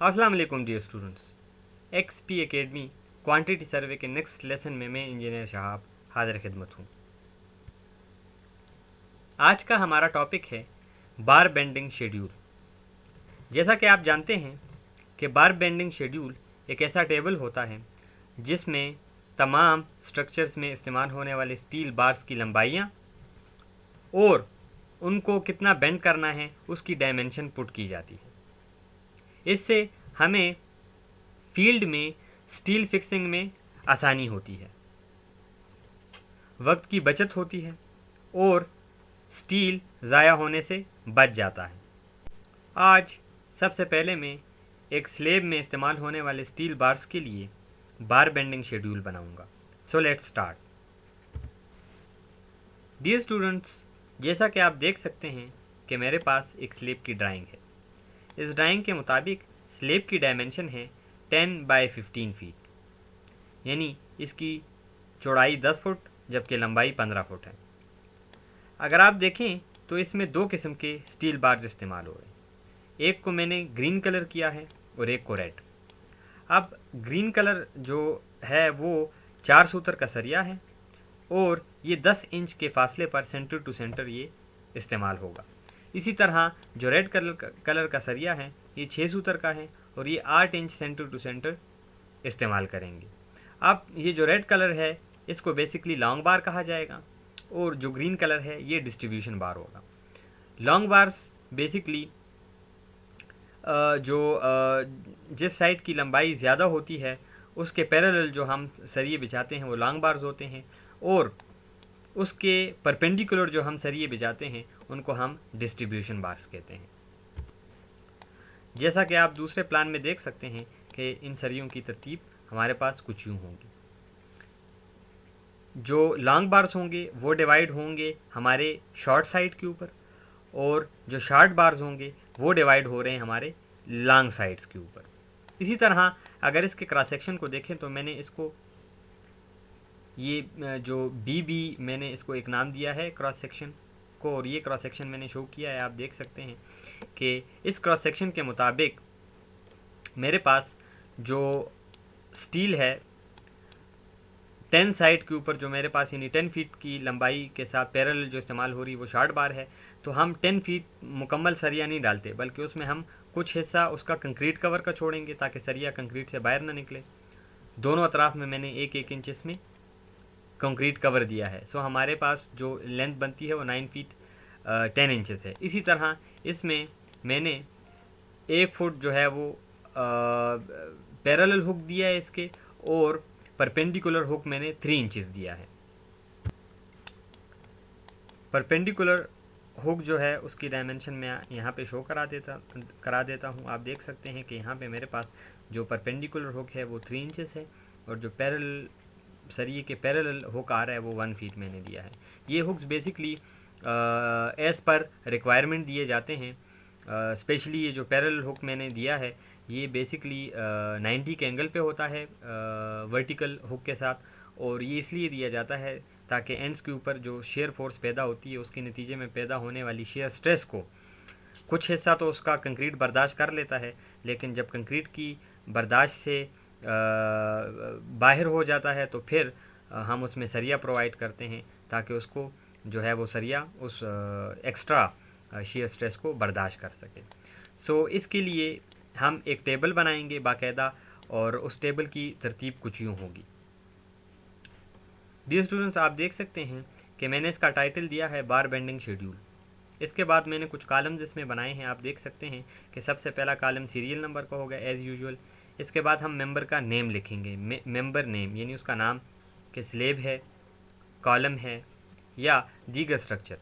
अस्सलाम वालेकुम dear students. XP academy quantity survey के नेक्स्ट लेसन में मैं इंजीनियर शहाब हाजिर खिदमत हूँ। आज का हमारा टॉपिक है बार बेंडिंग शेड्यूल। जैसा कि आप जानते हैं कि बार बेंडिंग शेड्यूल एक ऐसा टेबल होता है जिसमें तमाम स्ट्रक्चर्स में इस्तेमाल होने वाले स्टील बार्स की लंबाइयाँ और उनको कितना बेंड करना है उसकी डायमेंशन पुट की जाती है। इससे हमें फील्ड में स्टील फिक्सिंग में आसानी होती है, वक्त की बचत होती है और स्टील ज़ाया होने से बच जाता है। आज सबसे पहले मैं एक स्लेब में इस्तेमाल होने वाले स्टील बार्स के लिए बार बेंडिंग शेड्यूल बनाऊंगा। So let's start. Dear students, जैसा कि आप देख सकते हैं कि मेरे पास एक स्लेब की ड्राइंग है। इस ड्राइंग के मुताबिक स्लेब की डायमेंशन है 10 बाय 15 फीट, यानी इसकी चौड़ाई 10 फुट जबकि लंबाई 15 फुट है। अगर आप देखें तो इसमें दो किस्म के स्टील बार्स इस्तेमाल हो रहे हैं। एक को मैंने ग्रीन कलर किया है और एक को रेड। अब ग्रीन कलर जो है वो 4 सूत्र का सरिया है और ये 10 इंच के फासले पर सेंटर टू सेंटर ये इस्तेमाल होगा। इसी तरह जो रेड कलर का सरिया है ये 6 सूत्र का है और ये 8 इंच सेंटर टू सेंटर इस्तेमाल करेंगे। अब ये जो रेड कलर है इसको बेसिकली लॉन्ग बार कहा जाएगा और जो ग्रीन कलर है ये डिस्ट्रीब्यूशन बार होगा। लॉन्ग बार्स बेसिकली जिस साइड की लंबाई ज़्यादा होती है उसके पैरेलल जो हम सरिये बिछाते हैं वो लॉन्ग बार्स होते हैं और उसके परपेंडिकुलर जो हम सरिये बिछाते हैं उनको हम डिस्ट्रीब्यूशन बार्स कहते हैं। जैसा कि आप दूसरे प्लान में देख सकते हैं कि इन सरियों की तरतीब हमारे पास कुछ यूँ होगी। जो लॉन्ग बार्स होंगे वो डिवाइड होंगे हमारे शॉर्ट साइड के ऊपर और जो शॉर्ट बार्स होंगे वो डिवाइड हो रहे हैं हमारे लॉन्ग साइड्स के ऊपर। इसी तरह अगर इसके क्रॉस सेक्शन को देखें तो मैंने इसको ये जो बी मैंने इसको एक नाम दिया है क्रॉस सेक्शन को और ये क्रॉस सेक्शन मैंने शो किया है। आप देख सकते हैं कि इस क्रॉस सेक्शन के मुताबिक मेरे पास जो स्टील है 10 साइड के ऊपर जो मेरे पास यानी 10 फीट की लंबाई के साथ पैरेलल जो इस्तेमाल हो रही है वो शॉर्ट बार है। तो हम 10 फीट मुकम्मल सरिया नहीं डालते बल्कि उसमें हम कुछ हिस्सा उसका कंक्रीट कवर का छोड़ेंगे ताकि सरिया कंक्रीट से बाहर ना निकले। दोनों अतराफ में मैंने 1-1 इंच इसमें कंक्रीट कवर दिया है। सो हमारे पास जो लेंथ बनती है वो 9 फीट 10 इंचेस है। इसी तरह इसमें मैंने 1 फुट जो है वो पैरेलल हुक दिया है इसके और परपेंडिकुलर हुक मैंने 3 इंचेस दिया है। परपेंडिकुलर हुक जो है उसकी डायमेंशन मैं यहाँ पे शो करा देता हूँ। आप देख सकते हैं कि यहाँ पे मेरे पास जो परपेंडिकुलर हुक है वो 3 इंचेस है और जो पैरेलल सरिये के पैरेलल हुक आ रहा है वो 1 फीट मैंने दिया है। ये hooks basically as per requirement दिए जाते हैं। स्पेशली ये जो पैरेलल हुक मैंने दिया है ये बेसिकली 90 के एंगल पे होता है वर्टिकल हुक के साथ और ये इसलिए दिया जाता है ताकि एंड्स के ऊपर जो शेयर फोर्स पैदा होती है उसके नतीजे में पैदा होने वाली शेयर स्ट्रेस को कुछ हिस्सा तो उसका कंक्रीट बर्दाश्त कर लेता है, लेकिन जब कंक्रीट की बर्दाश्त से बाहर हो जाता है तो फिर हम उसमें सरिया प्रोवाइड करते हैं ताकि उसको जो है वो सरिया उस एक्स्ट्रा शेयर स्ट्रेस को बर्दाश्त कर सके। सो इसके लिए हम एक टेबल बनाएंगे बाकायदा और उस टेबल की तरतीब कुछ यूँ होगी। डियर स्टूडेंट्स, आप देख सकते हैं कि मैंने इसका टाइटल दिया है बार बेंडिंग शेड्यूल। इसके बाद मैंने कुछ कॉलम्स इसमें बनाए हैं। आप देख सकते हैं कि सबसे पहला कॉलम सीरियल नंबर का होगा एज़ यूजुअल। इसके बाद हम मेंबर का नेम लिखेंगे, मेंबर नेम यानी उसका नाम कि स्लेब है, कॉलम है या दीगर स्ट्रक्चर।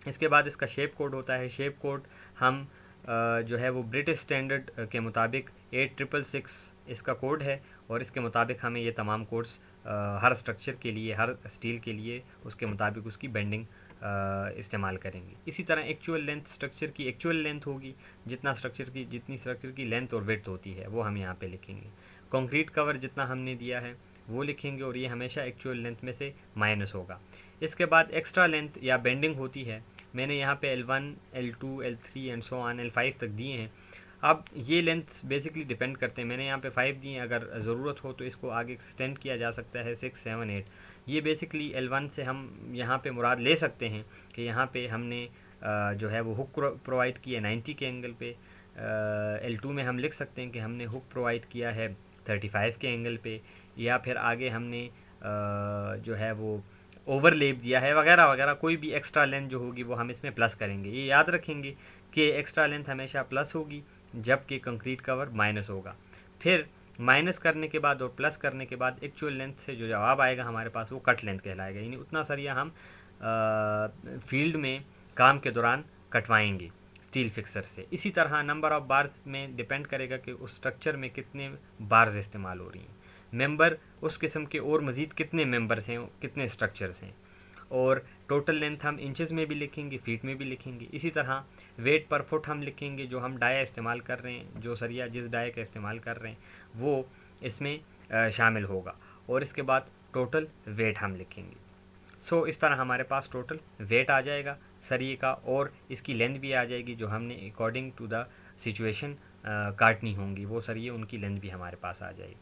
इसके बाद इसका शेप कोड होता है। शेप कोड हम जो है वो ब्रिटिश स्टैंडर्ड के मुताबिक 8666 इसका कोड है और इसके मुताबिक हमें ये तमाम कोड्स हर स्ट्रक्चर के लिए, हर स्टील के लिए उसके मुताबिक उसकी बेंडिंग इस्तेमाल करेंगे। इसी तरह एक्चुअल लेंथ, स्ट्रक्चर की एक्चुअल लेंथ होगी, जितनी स्ट्रक्चर की लेंथ और विड्थ होती है वो हम यहाँ पे लिखेंगे। कंक्रीट कवर जितना हमने दिया है वो लिखेंगे और ये हमेशा एक्चुअल लेंथ में से माइनस होगा। इसके बाद एक्स्ट्रा लेंथ या बेंडिंग होती है। मैंने यहाँ पे L1, L2, L3 and so on L5 तक दिए हैं। अब ये लेंथ बेसिकली डिपेंड करते हैं, मैंने यहाँ पे 5 दी हैं, अगर ज़रूरत हो तो इसको आगे एक्सटेंड किया जा सकता है 6, 7, 8। ये बेसिकली L1 से हम यहाँ पे मुराद ले सकते हैं कि यहाँ पे हमने जो है वो हुक प्रोवाइड किया 90 के एंगल पे। L2 में हम लिख सकते हैं कि हमने हुक प्रोवाइड किया है 35 के एंगल पे, या फिर आगे हमने जो है वो ओवरलेप दिया है वगैरह वगैरह। कोई भी एक्स्ट्रा लेंथ जो होगी वो हम इसमें प्लस करेंगे। ये याद रखेंगे कि एक्स्ट्रा लेंथ हमेशा प्लस होगी जबकि कंक्रीट कवर माइनस होगा। फिर माइनस करने के बाद और प्लस करने के बाद एक्चुअल लेंथ से जो जवाब आएगा हमारे पास वो कट लेंथ कहलाएगा, यानी उतना सरिया हम फील्ड में काम के दौरान कटवाएंगे स्टील फिक्सर से। इसी तरह नंबर ऑफ़ बार्स में डिपेंड करेगा कि उस स्ट्रक्चर में कितने बार्स इस्तेमाल हो रही हैं, मेंबर उस किस्म के और मज़ीद कितने मेंबर्स हैं, कितने स्ट्रक्चर्स हैं। और टोटल लेंथ हम इंचेस में भी लिखेंगे, फीट में भी लिखेंगे। इसी तरह वेट पर फुट हम लिखेंगे, जो हम डाया इस्तेमाल कर रहे हैं, जो सरिया जिस डाया का इस्तेमाल कर रहे हैं वो इसमें शामिल होगा। और इसके बाद टोटल वेट हम लिखेंगे। सो इस तरह हमारे पास टोटल वेट आ जाएगा सरिये का, और इसकी लेंथ भी आ जाएगी जो हमने अकॉर्डिंग टू द सिचुएशन काटनी होंगी, वो सरिये उनकी लेंथ भी हमारे पास आ जाएगी।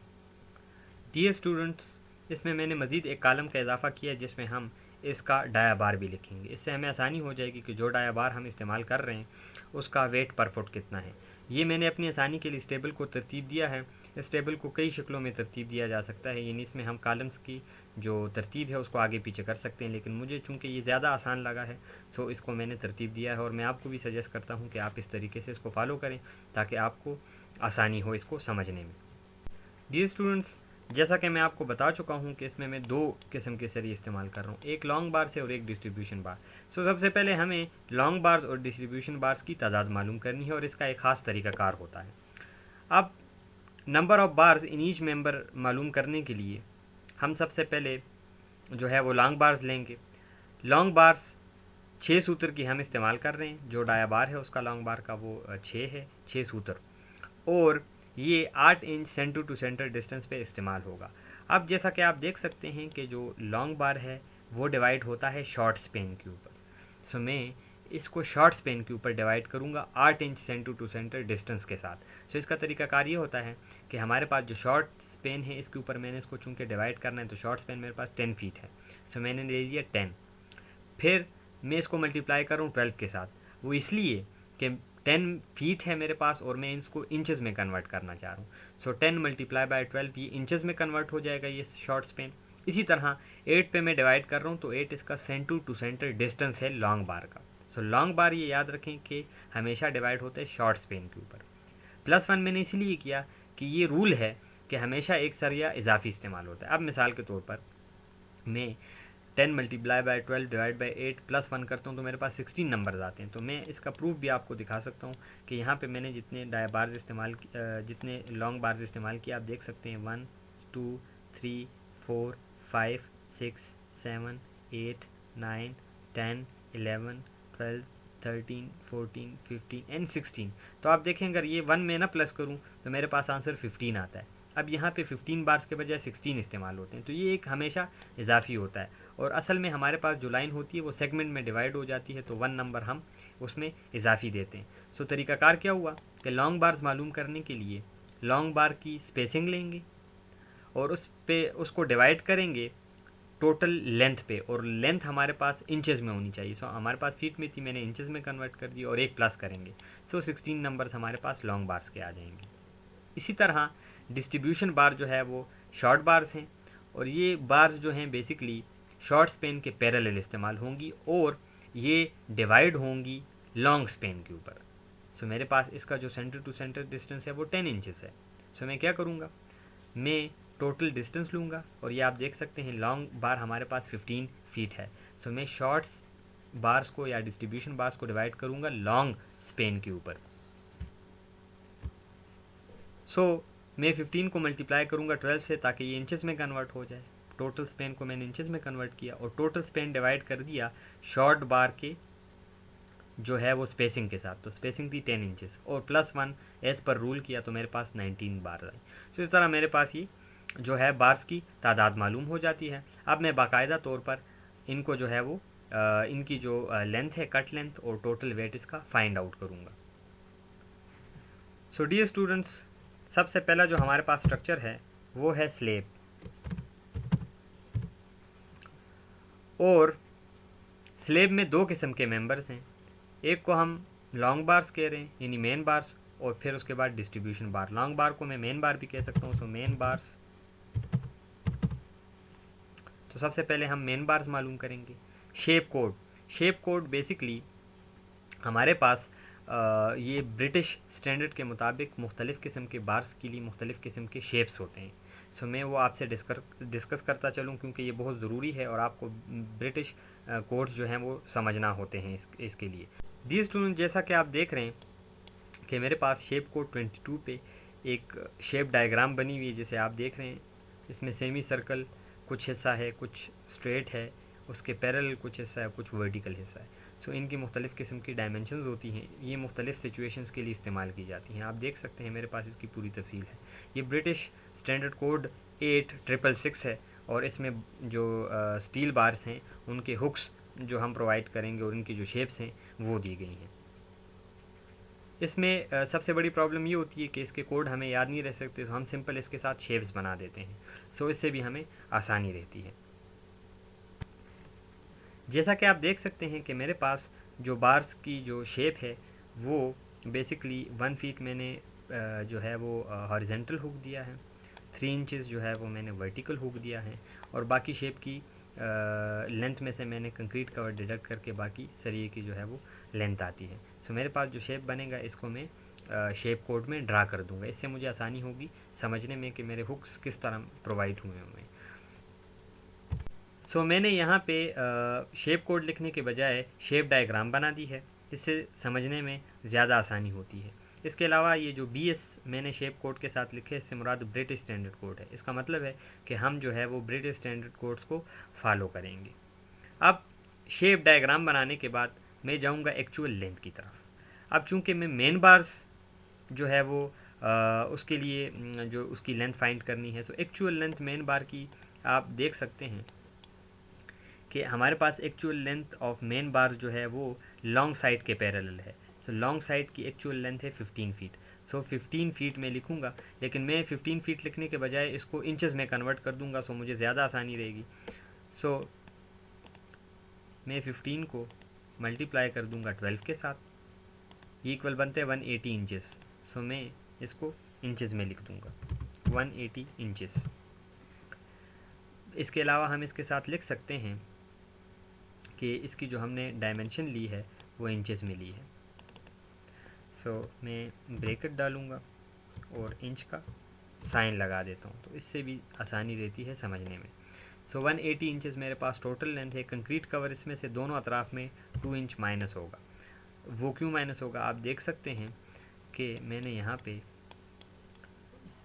डियर स्टूडेंट्स, इसमें मैंने मज़ीद एक कॉलम का इजाफा किया जिसमें हम इसका डाया बार भी लिखेंगे। इससे हमें आसानी हो जाएगी कि जो डाया बार हम इस्तेमाल कर रहे हैं उसका वेट पर फुट कितना है। ये मैंने अपनी आसानी के लिए इस टेबल को तरतीब दिया है। इस टेबल को कई शक्लों में तरतीब दिया जा सकता है, यानी इसमें हम कॉलम्स की जो तरतीब है उसको आगे पीछे कर सकते हैं, लेकिन मुझे चूँकि ये ज़्यादा आसान लगा है सो इसको मैंने तरतीब दिया है। और मैं आपको भी सजेस्ट करता हूँ कि आप इस तरीके से इसको फॉलो करें ताकि आपको आसानी हो इसको समझने में। डियर स्टूडेंट्स, जैसा कि मैं आपको बता चुका हूं कि इसमें मैं 2 किस्म के सरिये इस्तेमाल कर रहा हूं, एक लॉन्ग बार से और एक डिस्ट्रीब्यूशन बार। सो सबसे पहले हमें लॉन्ग बार्स और डिस्ट्रीब्यूशन बार्स की तादाद मालूम करनी है और इसका एक ख़ास तरीक़ाकार होता है। अब number of bars in each member मालूम करने के लिए हम सबसे पहले जो है वो लॉन्ग बार्स लेंगे। लॉन्ग बार्स 6 सूत्र की हम इस्तेमाल कर रहे हैं, जो डाया बार है उसका लॉन्ग बार का वो 6 है, 6 सूत्र, और ये 8 inch centre to centre distance पे इस्तेमाल होगा। अब जैसा कि आप देख सकते हैं कि जो लॉन्ग बार है वो डिवाइड होता है शॉर्ट स्पेन के ऊपर। सो मैं इसको शॉर्ट स्पेन के ऊपर डिवाइड करूँगा 8 inch centre to centre distance के साथ। सो इसका तरीकाकार ये होता है कि हमारे पास जो शॉर्ट स्पेन है इसके ऊपर मैंने इसको चूँकि डिवाइड करना है तो शॉर्ट स्पेन मेरे पास 10 फीट है, सो मैंने ले लिया 10। फिर मैं इसको मल्टीप्लाई करूँ 12 के साथ, वो इसलिए कि 10 फीट है मेरे पास और मैं इसको इंचेस में कन्वर्ट करना चाह रहा हूँ। सो 10 मल्टीप्लाई बाय 12 ये इंचेस में कन्वर्ट हो जाएगा ये शॉर्ट स्पेन। इसी तरह 8 पे मैं डिवाइड कर रहा हूँ तो 8 इसका सेंटर टू सेंटर डिस्टेंस है लॉन्ग बार का। सो लॉन्ग बार ये याद रखें कि हमेशा डिवाइड होता है शॉर्ट स्पेन के ऊपर। +1 मैंने इसलिए किया कि ये रूल है कि हमेशा एक सरिया इजाफी इस्तेमाल होता है। अब मिसाल के तौर पर मैं 10 मल्टीप्लाई बाय 12 डिवाइड बाय 8 +1 करता हूँ तो मेरे पास 16 नंबर्स आते हैं। तो मैं इसका प्रूफ भी आपको दिखा सकता हूँ कि यहाँ पे मैंने जितने डाया बार्स इस्तेमाल जितने लॉन्ग बार्स इस्तेमाल किए आप देख सकते हैं 1 2 3 4 5 6 7 8 9 10 11 12 13 14 15 एंड 16। तो आप देखें अगर ये 1 में ना प्लस करूँ तो मेरे पास आंसर 15 आता है। अब यहाँ पे 15 बार्स के बजाय 16 इस्तेमाल होते हैं, तो ये एक हमेशा इजाफी होता है। और असल में हमारे पास जो लाइन होती है वो सेगमेंट में डिवाइड हो जाती है, तो 1 नंबर हम उसमें इजाफी देते हैं। सो तरीकाकार क्या हुआ कि लॉन्ग बार्स मालूम करने के लिए लॉन्ग बार की स्पेसिंग लेंगे और उस पे उसको डिवाइड करेंगे टोटल लेंथ पे, और लेंथ हमारे पास इंचेस में होनी चाहिए। सो हमारे पास फीट में थी, मैंने इंचेस में कन्वर्ट कर दी और एक प्लस करेंगे। सो 16 नंबर्स हमारे पास लॉन्ग बार्स के आ जाएंगे। इसी तरह डिस्ट्रीब्यूशन बार जो है वो शॉर्ट बार्स हैं, और ये बार्स जो हैं बेसिकली शॉर्ट स्पेन के पैरेलल इस्तेमाल होंगी और ये डिवाइड होंगी लॉन्ग स्पेन के ऊपर। सो मेरे पास इसका जो सेंटर टू सेंटर डिस्टेंस है वो 10 इंचेस है। सो मैं क्या करूँगा, मैं टोटल डिस्टेंस लूँगा और ये आप देख सकते हैं लॉन्ग बार हमारे पास 15 फीट है। सो मैं शॉर्ट बार्स को या डिस्ट्रीब्यूशन बार्स को डिवाइड करूँगा लॉन्ग स्पेन के ऊपर। सो मैं 15 को मल्टीप्लाई करूँगा 12 से ताकि ये इंचेस में कन्वर्ट हो जाए। टोटल स्पेन को मैंने इंचेस में कन्वर्ट किया और टोटल स्पेन डिवाइड कर दिया शॉर्ट बार के जो है वो स्पेसिंग के साथ। तो स्पेसिंग थी 10 इंचेस और +1 एज पर रूल किया तो मेरे पास 19 बार आई। तो इस तरह मेरे पास ये जो है बार्स की तादाद मालूम हो जाती है। अब मैं बाकायदा तौर पर इनको जो है वो इनकी जो लेंथ है कट लेंथ और टोटल वेट इसका फाइंड आउट करूँगा। सो डियर स्टूडेंट्स, सबसे पहला जो हमारे पास स्ट्रक्चर है वो है स्लेब, और स्लेब में दो किस्म के मेंबर्स हैं। एक को हम लॉन्ग बार्स कह रहे हैं, यानी मेन बार्स, और फिर उसके बाद डिस्ट्रीब्यूशन बार। लॉन्ग बार को मैं मेन बार भी कह सकता हूँ, सो मेन बार्स। तो सबसे पहले हम मेन बार्स मालूम करेंगे। Shape code, shape code basically हमारे पास ये ब्रिटिश स्टैंडर्ड के मुताबिक मुख्तलिफ़ किस्म के बार्स के लिए मुख्तलिफ़ किस्म के शेप्स होते हैं। सो मैं वो आपसे डिस्कस करता चलूँ, क्योंकि ये बहुत ज़रूरी है और आपको ब्रिटिश कोड्स जो हैं वो समझना होते हैं इसके लिए। डियर स्टूडेंट, जैसा कि आप देख रहे हैं कि मेरे पास शेप कोड 22 पे एक शेप डायग्राम बनी हुई है, जैसे आप देख रहे हैं। इसमें सेमी सर्कल कुछ हिस्सा है, कुछ स्ट्रेट है, उसके पैरेलल कुछ हिस्सा है, कुछ वर्टिकल हिस्सा है। सो इनकी मुख्तलिफ़ किस्म की डायमेंशंस होती हैं, ये मुख्तलिफ़ सिचुएशंस के लिए इस्तेमाल की जाती हैं। आप देख सकते हैं मेरे पास इसकी पूरी तफसील है। ये ब्रिटिश स्टैंडर्ड कोड 8666 है, और इसमें जो स्टील बार्स हैं उनके हुक्स जो हम प्रोवाइड करेंगे और उनकी जो शेप्स हैं वो दी गई हैं। इसमें सबसे बड़ी प्रॉब्लम ये होती है कि इसके कोड हमें याद नहीं रह सकते, तो हम सिंपल इसके साथ शेप्स बना देते हैं। सो इससे भी हमें आसानी रहती है। जैसा कि आप देख सकते हैं कि मेरे पास जो बार्स की जो शेप है वो बेसिकली 1 फीट मैंने जो है वो हॉरिजेंटल हुक दिया है, 3 इंचेस जो है वो मैंने वर्टिकल हुक दिया है, और बाकी शेप की लेंथ में से मैंने कंक्रीट कवर डिडक्ट करके बाकी सरिये की जो है वो लेंथ आती है। सो मेरे पास जो शेप बनेगा इसको मैं शेप कोड में ड्रा कर दूंगा। इससे मुझे आसानी होगी समझने में कि मेरे हुक्स किस तरह प्रोवाइड हुए हैं। सो मैंने यहाँ पे शेप कोड लिखने के बजाय शेप डायग्राम बना दी है, इससे समझने में ज़्यादा आसानी होती है। इसके अलावा ये जो BS मैंने शेप कोड के साथ लिखे, इससे मुराद ब्रिटिश स्टैंडर्ड कोड है। इसका मतलब है कि हम जो है वो ब्रिटिश स्टैंडर्ड कोड्स को फॉलो करेंगे। अब शेप डायग्राम बनाने के बाद मैं जाऊँगा एक्चुअल लेंथ की तरफ। अब चूँकि मैं मेन बार्स जो है वो उसके लिए जो उसकी लेंथ फाइंड करनी है, so actual length main bar की आप देख सकते हैं कि हमारे पास actual length of main bar जो है वो लॉन्ग साइड के पैरेलल है। सो लॉन्ग साइड की एक्चुअल लेंथ है 15 फीट। सो 15 फीट में लिखूँगा, लेकिन मैं 15 फीट लिखने के बजाय इसको इंचेस में कन्वर्ट कर दूँगा, सो मुझे ज़्यादा आसानी रहेगी। सो मैं 15 को मल्टीप्लाई कर दूँगा 12 के साथ, ये इक्वल बनते हैं 180 इंचेस। सो मैं इसको इंचेस में लिख दूँगा 180 इंचेस। इसके अलावा हम इसके साथ लिख सकते हैं कि इसकी जो हमने डायमेंशन ली है वो इंचेस में ली है। सो मैं ब्रैकेट डालूँगा और इंच का साइन लगा देता हूँ, तो इससे भी आसानी रहती है समझने में। सो 180 इंचेस मेरे पास टोटल लेंथ है। कंक्रीट कवर इसमें से दोनों अतराफ में 2 इंच माइनस होगा। वो क्यों माइनस होगा, आप देख सकते हैं कि मैंने यहाँ पे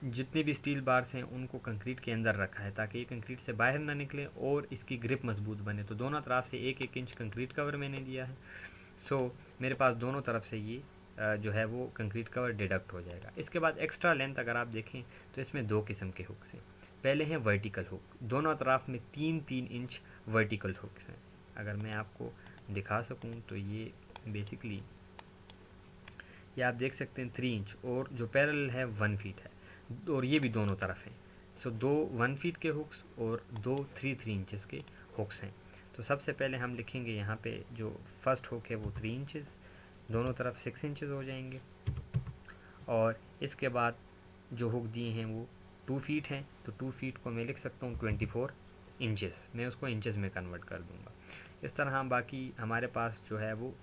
जितनी भी स्टील बार्स हैं उनको कंक्रीट के अंदर रखा है ताकि ये कंक्रीट से बाहर ना निकले और इसकी ग्रिप मजबूत बने। तो दोनों तरफ से 1-1 इंच कंक्रीट कवर मैंने दिया है। सो मेरे पास दोनों तरफ से ये जो है वो कंक्रीट कवर डिडक्ट हो जाएगा। इसके बाद एक्स्ट्रा लेंथ अगर आप देखें तो इसमें 2 किस्म के हुक्स हैं। पहले हैं वर्टिकल हुक, दोनों तरफ में 3-3 इंच वर्टिकल हुक्स हैं। अगर मैं आपको दिखा सकूँ तो ये बेसिकली ये आप देख सकते हैं 3 इंच, और जो पैरेलल है 1 फीट है, और ये भी दोनों तरफ हैं। सो 2 1 फीट के हुक्स और 2 3 इंचेस के हुक्स हैं। तो सबसे पहले हम लिखेंगे यहाँ पे जो फर्स्ट हुक है वो 3 इंचेस, दोनों तरफ 6 इंचेस हो जाएंगे, और इसके बाद जो हुक दिए हैं वो 2 फीट हैं, तो 2 फीट को मैं लिख सकता हूँ 24 इंचेस। मैं उसको इंचेस में कन्वर्ट कर दूँगा। इस तरह हम बाकी हमारे पास जो है वो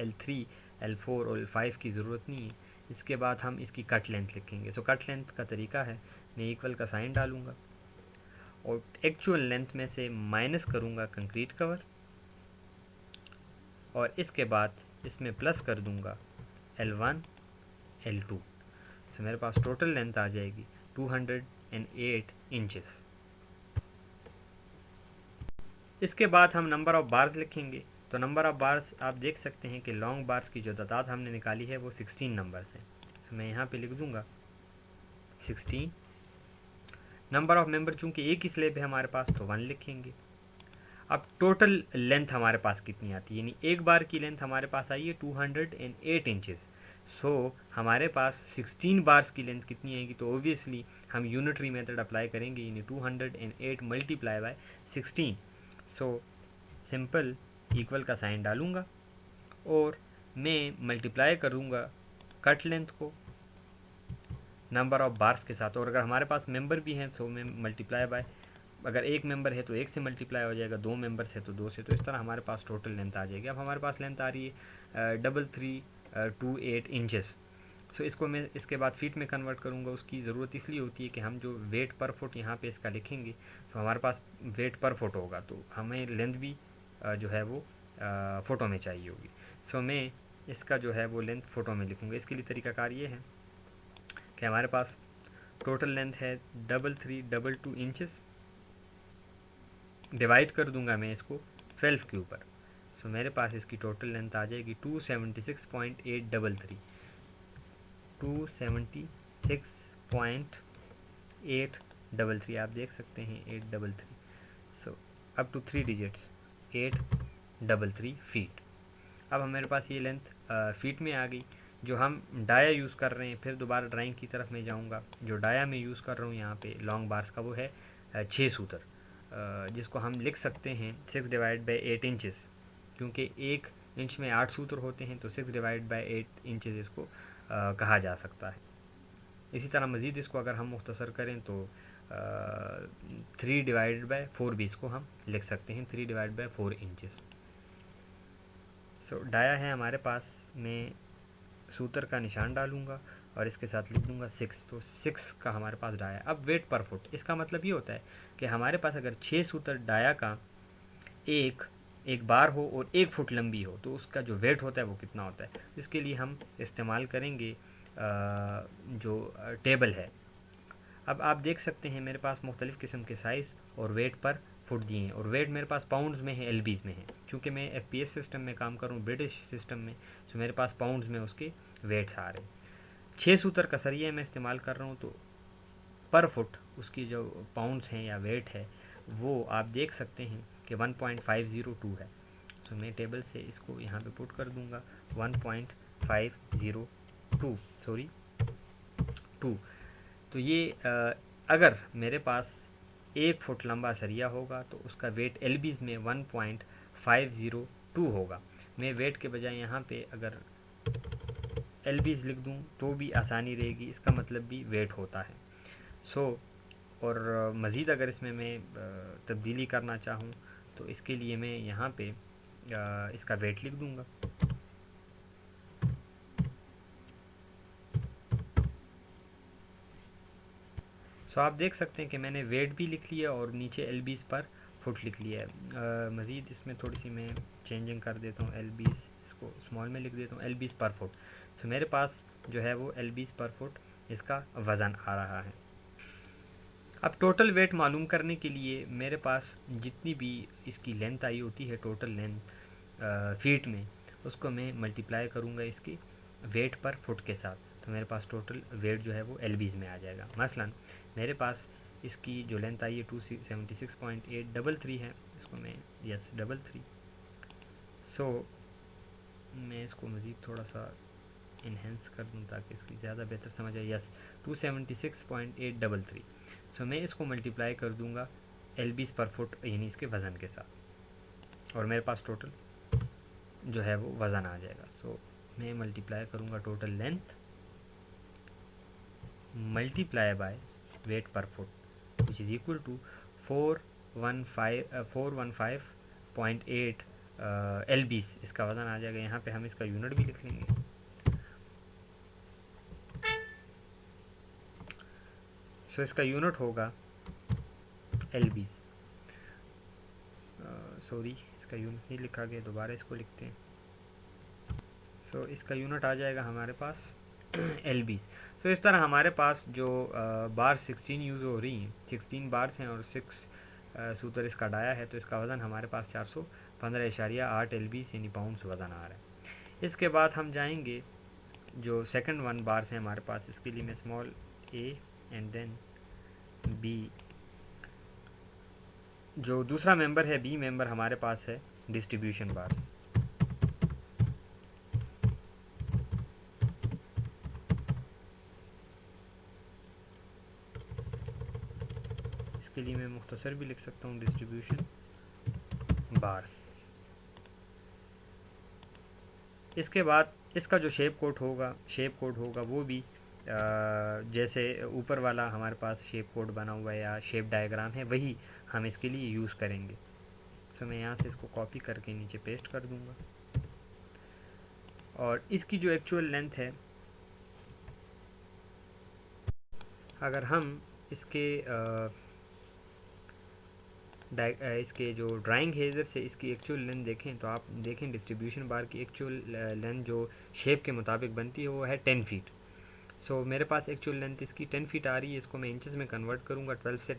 L3 L4 और L5 की ज़रूरत नहीं है। इसके बाद हम इसकी कट लेंथ लिखेंगे। सो कट लेंथ का तरीका है, मैं इक्वल का साइन डालूँगा और एक्चुअल लेंथ में से माइनस करूँगा कंक्रीट कवर, और इसके बाद इसमें प्लस कर दूँगा L1 L2। सो मेरे पास टोटल लेंथ आ जाएगी 208 इंचेस। इसके बाद हम नंबर ऑफ़ बार्स लिखेंगे। तो नंबर ऑफ़ बार्स आप देख सकते हैं कि लॉन्ग बार्स की जो तादाद हमने निकाली है वो 16 नंबर्स हैं। तो मैं यहाँ पे लिख दूँगा 16। नंबर ऑफ़ मेंबर चूँकि एक ही स्लेब है हमारे पास तो 1 लिखेंगे। अब टोटल लेंथ हमारे पास कितनी आती है, यानी एक बार की लेंथ हमारे पास आई है 208 इंचेस। सो हमारे पास 16 बार्स की लेंथ कितनी आएगी, तो ओबियसली हम यूनिटरी मेथड अप्लाई करेंगे, यानी 208 multiply by 16। So simple equal का साइन डालूंगा और मैं मल्टीप्लाई करूंगा कट लेंथ को नंबर ऑफ बार्स के साथ। और अगर हमारे पास मेंबर भी हैं तो मैं मल्टीप्लाई बाय, अगर एक मेंबर है तो एक से मल्टीप्लाई हो जाएगा, दो मेंबर्स है तो दो से, तो इस तरह हमारे पास टोटल लेंथ आ जाएगी। अब हमारे पास लेंथ आ रही है 3328 इंचेस। सो इसको मैं इसके बाद फीट में कन्वर्ट करूँगा। उसकी ज़रूरत इसलिए होती है कि हम जो वेट पर फुट यहाँ पे इसका लिखेंगे तो हमारे पास वेट पर फुट होगा, तो हमें लेंथ भी जो है वो फ़ोटो में चाहिए होगी। सो मैं इसका जो है वो लेंथ फ़ोटो में लिखूँगा। इसके लिए तरीकाकार ये है कि हमारे पास टोटल लेंथ है 3322 इंचेस, डिवाइड कर दूंगा मैं इसको 12 के ऊपर। सो मेरे पास इसकी टोटल लेंथ आ जाएगी 276.833, 276.833। आप देख सकते हैं 833। So up to 3 digits 833 feet. अब मेरे पास ये लेंथ फीट में आ गई। जो हम डाया यूज़ कर रहे हैं, फिर दोबारा ड्राइंग की तरफ मैं जाऊंगा। जो डाया मैं यूज़ कर रहा हूँ यहाँ पे लॉन्ग बार्स का, वो है 6 सूत्र, जिसको हम लिख सकते हैं 6 डिवाइड बाई 8 इंचेस, क्योंकि 1 इंच में 8 सूत्र होते हैं, तो 6 डिवाइड बाई 8 इंचेस इसको कहा जा सकता है। इसी तरह मज़ीद इसको अगर हम मुख्तसर करें तो 3 डिवाइड बाई 4 भी इसको हम लिख सकते हैं, 3 divide by 4 inches. So dia है हमारे पास, मैं सूत्र का निशान डालूंगा और इसके साथ लिख दूंगा 6, तो 6 का हमारे पास डाया। अब वेट पर फुट, इसका मतलब ये होता है कि हमारे पास अगर 6 सूत्र डाया का एक बार हो और 1 फुट लंबी हो, तो उसका जो वेट होता है वो कितना होता है। इसके लिए हम इस्तेमाल करेंगे जो टेबल है। अब आप देख सकते हैं मेरे पास मुख्तलिफ़ किस्म के साइज़ और वेट पर फुट दिए हैं, और वेट मेरे पास पाउंड्स में है, एलबीज़ में है। चूँकि मैं FPS सिस्टम में काम कर रहा हूँ, ब्रिटिश सिस्टम में, तो मेरे पास पाउंड्स में उसके वेट्स आ रहे हैं। 6 सूत्र का सरिया मैं इस्तेमाल कर रहा हूँ, तो पर फुट उसकी जो पाउंड्स हैं या वेट है वो आप देख सकते हैं कि 1.502 है। तो मैं टेबल से इसको यहाँ पे पुट कर दूँगा 1.502 सॉरी 2। तो ये अगर मेरे पास 1 फुट लंबा सरिया होगा तो उसका वेट एलबीज़ में 1.502 होगा। मैं वेट के बजाय यहाँ पे अगर एलबीज़ लिख दूँ तो भी आसानी रहेगी, इसका मतलब भी वेट होता है। सो और मज़ीद अगर इसमें मैं तब्दीली करना चाहूँ तो इसके लिए मैं यहाँ पे इसका वेट लिख दूँगा। सो आप देख सकते हैं कि मैंने वेट भी लिख लिया और नीचे एलबीज़ पर फुट लिख लिया है। मज़ीद इसमें थोड़ी सी मैं चेंजिंग कर देता हूँ, एलबीज़ इसको स्मॉल में लिख देता हूँ, एलबीज़ पर फुट। तो मेरे पास जो है वो एलबीज़ पर फुट इसका वज़न आ रहा है। अब टोटल वेट मालूम करने के लिए मेरे पास जितनी भी इसकी लेंथ आई होती है टोटल लेंथ फीट में, उसको मैं मल्टीप्लाई करूँगा इसकी वेट पर फुट के साथ, तो मेरे पास टोटल वेट जो है वो एलबीज़ में आ जाएगा। मसलन मेरे पास इसकी जो लेंथ आई है 276.833 है, इसको मैं 33। सो मैं इसको मज़ीद थोड़ा सा इन्हेंस कर दूँ ताकि इसकी ज़्यादा बेहतर समझ आए। 276.833। सो मैं इसको मल्टीप्लाई कर दूँगा एलबीज़ पर फुट यानी इसके वज़न के साथ, और मेरे पास टोटल जो है वो वज़न आ जाएगा। सो मैं मल्टीप्लाई करूँगा total length multiply by weight per foot which is equal to 415.8 LBs इसका वज़न आ जाएगा। यहाँ पे हम इसका यूनिट भी लिख लेंगे। सो इसका यूनिट होगा एलबीज़, सॉरी इसका यूनिट नहीं लिखा गया, दोबारा इसको लिखते हैं। सो इसका यूनिट आ जाएगा हमारे पास एलबीज़। तो इस तरह हमारे पास जो बार 16 यूज़ हो रही हैं, 16 बार्स हैं और 6 सूत्र इसका डाया है, तो इसका वज़न हमारे पास 415.8 एलबीज़ यानी पाउंड्स वज़न आ रहा है। इसके बाद हम जाएंगे जो सेकंड 1 बार्स हैं हमारे पास, इसके लिए मैं small a and then b, जो दूसरा मेंबर है बी मेंबर हमारे पास है डिस्ट्रीब्यूशन बार। इसके लिए मैं मुख्तसर भी लिख सकता हूँ डिस्ट्रीब्यूशन बार्स। इसके बाद इसका जो शेप कोड होगा वो भी जैसे ऊपर वाला हमारे पास शेप कोड बना हुआ है या शेप डायग्राम है, वही हम इसके लिए यूज़ करेंगे। तो मैं यहाँ से इसको कॉपी करके नीचे पेस्ट कर दूँगा। और इसकी जो एक्चुअल लेंथ है, अगर हम इसके जो ड्राइंग है इधर से इसकी एक्चुअल लेंथ देखें तो आप देखें डिस्ट्रीब्यूशन बार की एक्चुअल लेंथ जो शेप के मुताबिक बनती है वो है 10 फीट। सो मेरे पास एक्चुअल लेंथ इसकी 10 फीट आ रही है। इसको मैं इंचेस में कन्वर्ट करूँगा, 12 से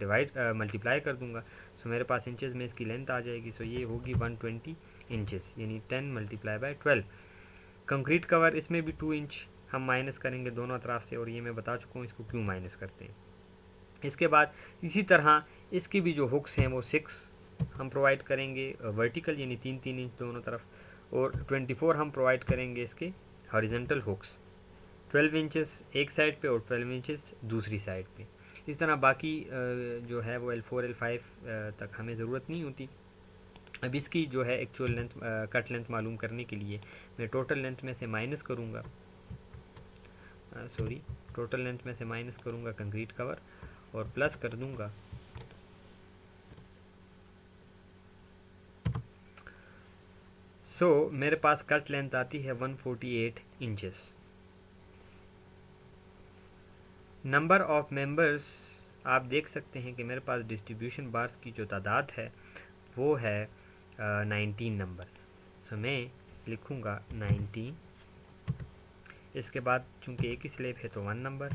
मल्टीप्लाई कर दूँगा। सो मेरे पास इंचेस में इसकी लेंथ आ जाएगी। सो ये होगी 120 इंचेस, यानी 10 मल्टीप्लाई बाय 12। कंक्रीट कवर, इसमें भी 2 इंच हम माइनस करेंगे दोनों तरफ से, और ये मैं बता चुका हूँ इसको क्यों माइनस करते हैं। इसके बाद इसी तरह इसकी भी जो हुक्स हैं वो 6 हम प्रोवाइड करेंगे वर्टिकल, यानी 3-3 इंच दोनों तरफ, और 24 हम प्रोवाइड करेंगे इसके हॉरिजॉन्टल हुक्स, 12 इंचेस एक साइड पे और 12 इंचेस दूसरी साइड पे। इस तरह बाकी जो है वो L4 L5 तक हमें ज़रूरत नहीं होती। अब इसकी जो है एक्चुअल लेंथ, कट लेंथ मालूम करने के लिए मैं टोटल लेंथ में से माइनस करूँगा, टोटल लेंथ में से माइनस करूँगा कंक्रीट कवर और प्लस कर दूँगा मेरे पास कट लेंथ आती है 148 इंचेस। नंबर ऑफ मेंबर्स आप देख सकते हैं कि मेरे पास डिस्ट्रीब्यूशन बार्स की जो तादाद है वो है 19 नंबर्स। सो मैं लिखूँगा 19। इसके बाद चूँकि एक ही स्लैब है तो 1 नंबर,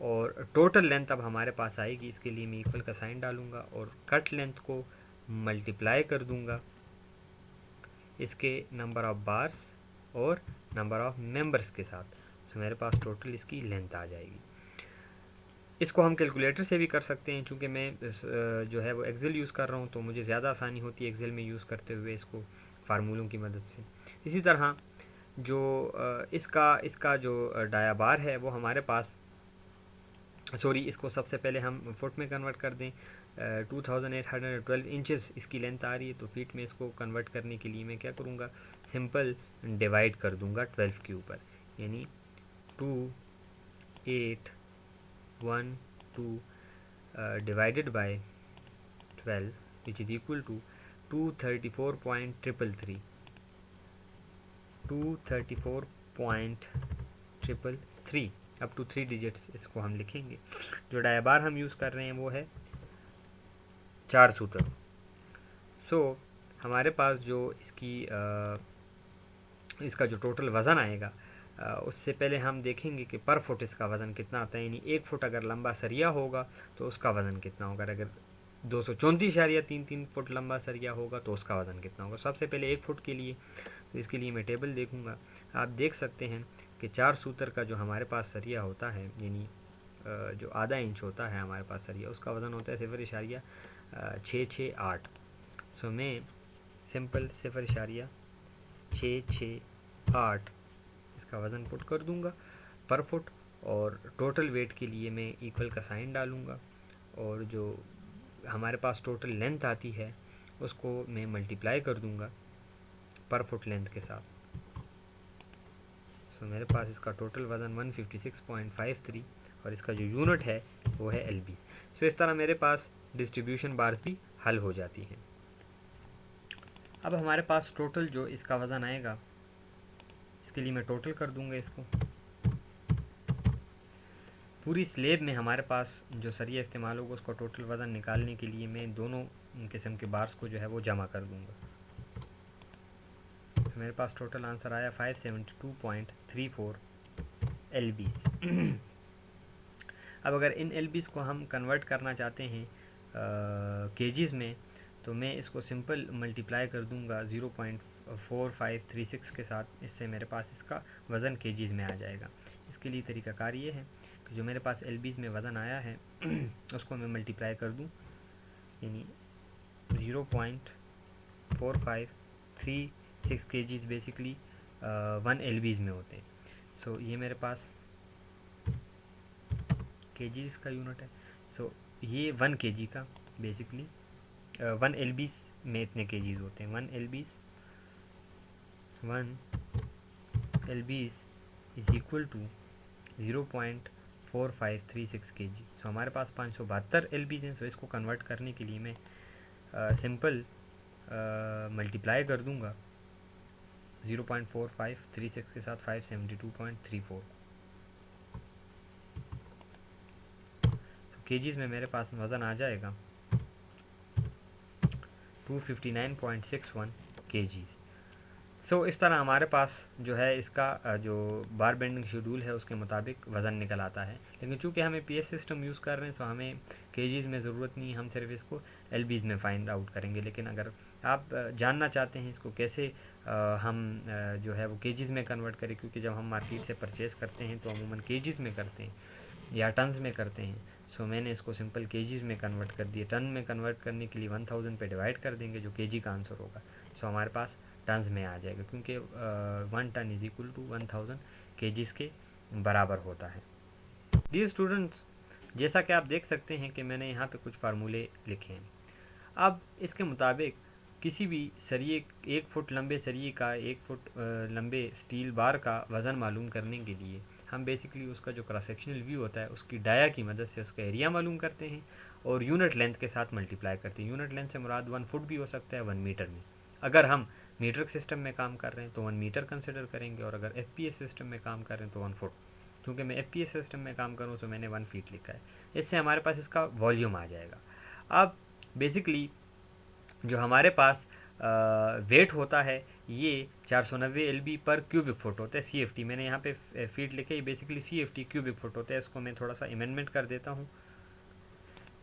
और टोटल लेंथ अब हमारे पास आएगी। इसके लिए मैं इक्वल का साइन डालूँगा और कट लेंथ को मल्टीप्लाई कर दूँगा इसके नंबर ऑफ बार्स और नंबर ऑफ मेंबर्स के साथ। तो मेरे पास टोटल इसकी लेंथ आ जाएगी। इसको हम कैलकुलेटर से भी कर सकते हैं, चूँकि मैं जो है वो एक्सेल यूज़ कर रहा हूँ तो मुझे ज़्यादा आसानी होती है एक्सेल में यूज़ करते हुए इसको फार्मूलों की मदद से। इसी तरह जो इसका जो डाया बार है वो हमारे पास, इसको सबसे पहले हम फुट में कन्वर्ट कर दें। 2812 इंचेस इसकी लेंथ आ रही है, तो फीट में इसको कन्वर्ट करने के लिए मैं क्या करूँगा, सिंपल डिवाइड कर दूँगा 12 के ऊपर, यानी 2812 divided by 12 which is equal to 234.333 234.333 up to 3 digits इसको हम लिखेंगे। जो डाया बार हम यूज़ कर रहे हैं वो है 4 सूत्र। हमारे पास जो इसका जो टोटल वज़न आएगा उससे पहले हम देखेंगे कि पर फुट इसका वज़न कितना आता है, यानी 1 फुट अगर लंबा सरिया होगा तो उसका वज़न कितना होगा, अगर 234.33 फुट लंबा सरिया होगा तो उसका वज़न कितना होगा। सबसे पहले 1 फुट के लिए, तो इसके लिए मैं टेबल देखूँगा। आप देख सकते हैं कि 4 सूत्र का जो हमारे पास सरिया होता है, यानी जो आधा इंच होता है हमारे पास सरिया, उसका वज़न होता है 0.668। सो मैं सिंपल 0.668 इसका वज़न पुट कर दूंगा पर फुट, और टोटल वेट के लिए मैं इक्वल का साइन डालूंगा, और जो हमारे पास टोटल लेंथ आती है उसको मैं मल्टीप्लाई कर दूंगा पर फुट लेंथ के साथ। सो मेरे पास इसका टोटल वज़न 156.53 और इसका जो यूनिट है वो है LB। सो इस तरह मेरे पास डिस्ट्रीब्यूशन बार्स भी हल हो जाती हैं। अब हमारे पास टोटल जो इसका वज़न आएगा, इसके लिए मैं टोटल कर दूंगा इसको। पूरी स्लेब में हमारे पास जो सरिया इस्तेमाल होगा उसका टोटल वज़न निकालने के लिए मैं दोनों किस्म के बार्स को जो है वो जमा कर दूंगा। तो मेरे पास टोटल आंसर आया 572.34 LBs। अब अगर इन LBs को हम कन्वर्ट करना चाहते हैं केजीज़ में, तो मैं इसको सिंपल मल्टीप्लाई कर दूंगा 0.4536 के साथ। इससे मेरे पास इसका वज़न केजीज़ में आ जाएगा। इसके लिए तरीकाकार ये है कि जो मेरे पास LBs में वज़न आया है उसको मैं मल्टीप्लाई कर दूं, यानी 0.4536 केजीज़ बेसिकली 1 LBs में होते हैं। सो ये मेरे पास केजीज़ का यूनिट है। सो ये 1 kg का बेसिकली 1 LBs में इतने kgs होते हैं। 1 LBs is equal to 0.4536 kg। So हमारे पास 572 LBs हैं। सो इसको कन्वर्ट करने के लिए मैं सिंपल मल्टीप्लाई कर दूंगा 0.4536 के साथ 572.34। केजीज़ में मेरे पास वज़न आ जाएगा 259.61 kg। सो इस तरह हमारे पास जो है इसका जो बार बेंडिंग शेड्यूल है उसके मुताबिक वज़न निकल आता है। लेकिन चूंकि हमें पीएस सिस्टम यूज़ कर रहे हैं तो हमें केजीज़ में ज़रूरत नहीं, हम सिर्फ इसको एलबीज़ में फाइंड आउट करेंगे। लेकिन अगर आप जानना चाहते हैं इसको कैसे हम जो है वो केजीज़ में कन्वर्ट करें, क्योंकि जब हम मार्केट से परचेज़ करते हैं तो अमूमन केजीज़ में करते हैं या टन्स में करते हैं। सो मैंने इसको सिंपल केजीज़ में कन्वर्ट कर दिया। टन में कन्वर्ट करने के लिए 1000 पे डिवाइड कर देंगे जो केजी का आंसर होगा। सो हमारे पास टन्स में आ जाएगा, क्योंकि 1 ton is equal to 1000 kgs के बराबर होता है। डियर स्टूडेंट्स, जैसा कि आप देख सकते हैं कि मैंने यहाँ पे कुछ फार्मूले लिखे हैं। अब इसके मुताबिक किसी भी सरिये 1 फुट लंबे सरिये का 1 फुट लंबे स्टील बार का वज़न मालूम करने के लिए हम बेसिकली उसका जो क्रॉस सेक्शनल व्यू होता है उसकी डाया की मदद से उसका एरिया मालूम करते हैं और यूनिट लेंथ के साथ मल्टीप्लाई करते हैं। यूनिट लेंथ से मुराद 1 फुट भी हो सकता है 1 मीटर में। अगर हम मीटर सिस्टम में काम कर रहे हैं तो 1 मीटर कंसिडर करेंगे, और अगर FPS सिस्टम में काम कर रहे हैं तो 1 फुट। क्योंकि मैं FPS सिस्टम में काम करूँ तो मैंने 1 फीट लिखा है। इससे हमारे पास इसका वॉल्यूम आ जाएगा। अब बेसिकली जो हमारे पास वेट होता है ये 490 LB पर क्यूबिक फुट होता है। CFT मैंने यहाँ पे फीट लिखे, ये बेसिकली CFT क्यूबिक फुट होता है। इसको मैं थोड़ा सा अमेंडमेंट कर देता हूँ।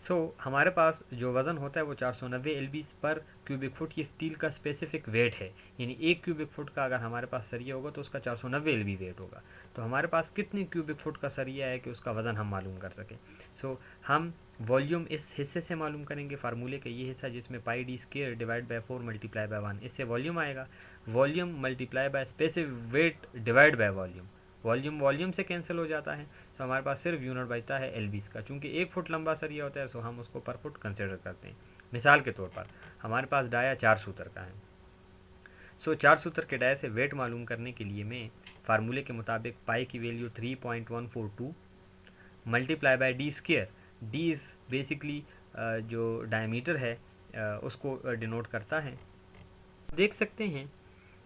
सो हमारे पास जो वज़न होता है वो 490 LB पर क्यूबिक फुट ये स्टील का स्पेसिफिक वेट है। यानी 1 क्यूबिक फुट का अगर हमारे पास सरिया होगा तो उसका 490 LB वेट होगा। तो हमारे पास कितने क्यूबिक फुट का सरिया है कि उसका वज़न हम मालूम कर सकें। सो हम वॉल्यूम इस हिस्से से मालूम करेंगे, फार्मूले का ये हिस्सा जिसमें pi D square divide by 4 multiply by 1, इससे वॉल्यूम आएगा। Volume multiply by specific weight divide by volume, volume से कैंसिल हो जाता है। तो हमारे पास सिर्फ यूनिट बचता है LBs का। चूँकि 1 फुट लंबा सरिया होता है सो हम उसको पर फुट कंसिडर करते हैं। मिसाल के तौर पर हमारे पास डाया 4 सूत्र का है। सो 4 सूत्र के डाया से वेट मालूम करने के लिए मैं फार्मूले के मुताबिक पाई की value 3.142 multiply by D square. D is basically जो डायमीटर है उसको डिनोट करता है। देख सकते हैं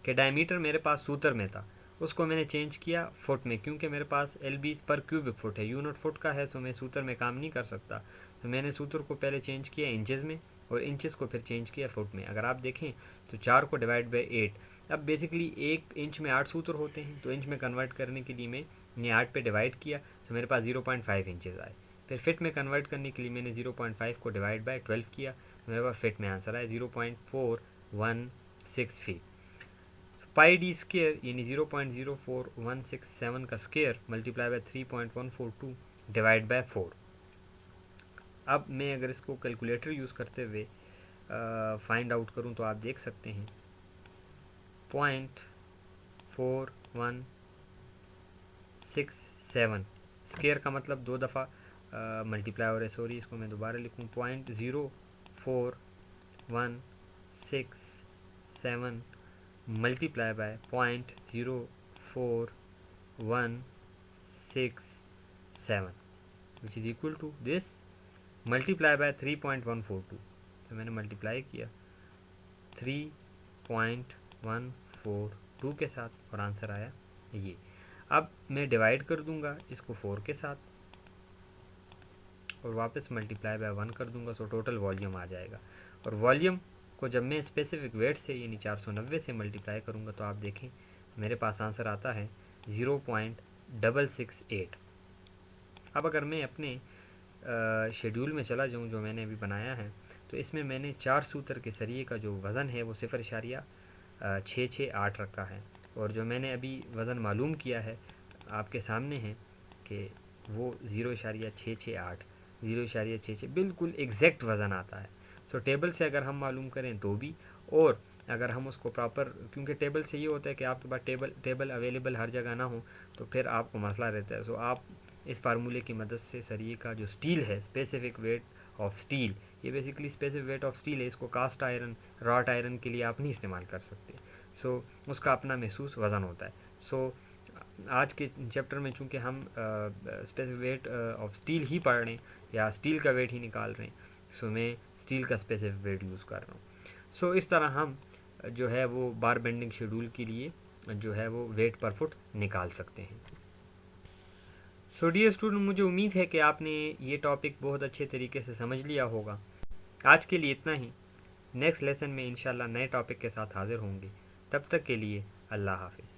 कि डायमीटर मेरे पास सूत्र में था, उसको मैंने चेंज किया फुट में, क्योंकि मेरे पास LB पर क्यूबिक फुट है, यूनिट फुट का है। सो मैं सूत्र में काम नहीं कर सकता। तो मैंने सूत्र को पहले चेंज किया इंचेस में और इंचेस को फिर चेंज किया फुट में। अगर आप देखें तो 4 को डिवाइड बाई 8, अब बेसिकली 1 इंच में 8 सूत्र होते हैं, तो इंच में कन्वर्ट करने के लिए मैंने 8 पे डिवाइड किया तो मेरे पास 0.5 इंचेस आए। फिर फिट में कन्वर्ट करने के लिए मैंने 0.5 को डिवाइड बाई 12 किया तो मेरे पास फिट में आंसर आया 0.416 फीट। पाई डी स्क्वायर यानी 0.04167 का square multiply by 3.142 divide by 4। अब मैं अगर इसको कैलकुलेटर यूज़ करते हुए फाइंड आउट करूं तो आप देख सकते हैं 0.4167 स्क्वायर का मतलब 2 दफ़ा मल्टीप्लाई हो रहा है। सॉरी, इसको मैं दोबारा लिखूँ 0.04167 multiply by 0.04167 which is equal to this multiply by 3.142। तो मैंने मल्टीप्लाई किया 3.142 के साथ और आंसर आया ये। अब मैं डिवाइड कर दूंगा इसको 4 के साथ और वापस मल्टीप्लाई बाय 1 कर दूंगा। सो टोटल वॉल्यूम आ जाएगा। और वॉल्यूम को जब मैं स्पेसिफिक वेट से यानी 490 से मल्टीप्लाई करूंगा तो आप देखें मेरे पास आंसर आता है 0.668। अब अगर मैं अपने शेड्यूल में चला जाऊँ जो मैंने अभी बनाया है तो इसमें मैंने 4 सूत्र के सरिये का जो वज़न है वो 0.668 रखा है, और जो मैंने अभी वज़न मालूम किया है आपके सामने है कि वो 0.668 बिल्कुल एग्जैक्ट वज़न आता है। सो टेबल से अगर हम मालूम करें तो भी, और अगर हम उसको प्रॉपर, क्योंकि टेबल से ये होता है कि आपके पास टेबल अवेलेबल हर जगह ना हो तो फिर आपको मसला रहता है। सो आप इस फार्मूले की मदद से सरिये का जो स्टील है स्पेसिफिक वेट ऑफ स्टील, ये basically specific weight of steel है, इसको कास्ट आयरन, रॉट आयरन के लिए आप नहीं इस्तेमाल कर सकते। सो उसका अपना महसूस वज़न होता है। सो आज के चैप्टर में चूँकि हम स्पेसिफिक वेट ऑफ स्टील ही पढ़ रहे हैं या स्टील का वेट ही निकाल रहे हैं, सो मैं स्टील का स्पेसिफिक वेट यूज़ कर रहा हूँ। सो इस तरह हम जो है वो बार बेंडिंग शेड्यूल के लिए जो है वो वेट पर फुट निकाल सकते हैं। सो डियर स्टूडेंट, मुझे उम्मीद है कि आपने ये टॉपिक बहुत अच्छे तरीके से समझ लिया होगा। आज के लिए इतना ही। नेक्स्ट लेसन में इंशाल्लाह नए टॉपिक के साथ हाज़िर होंगे। तब तक के लिए अल्लाह हाफ़िज़।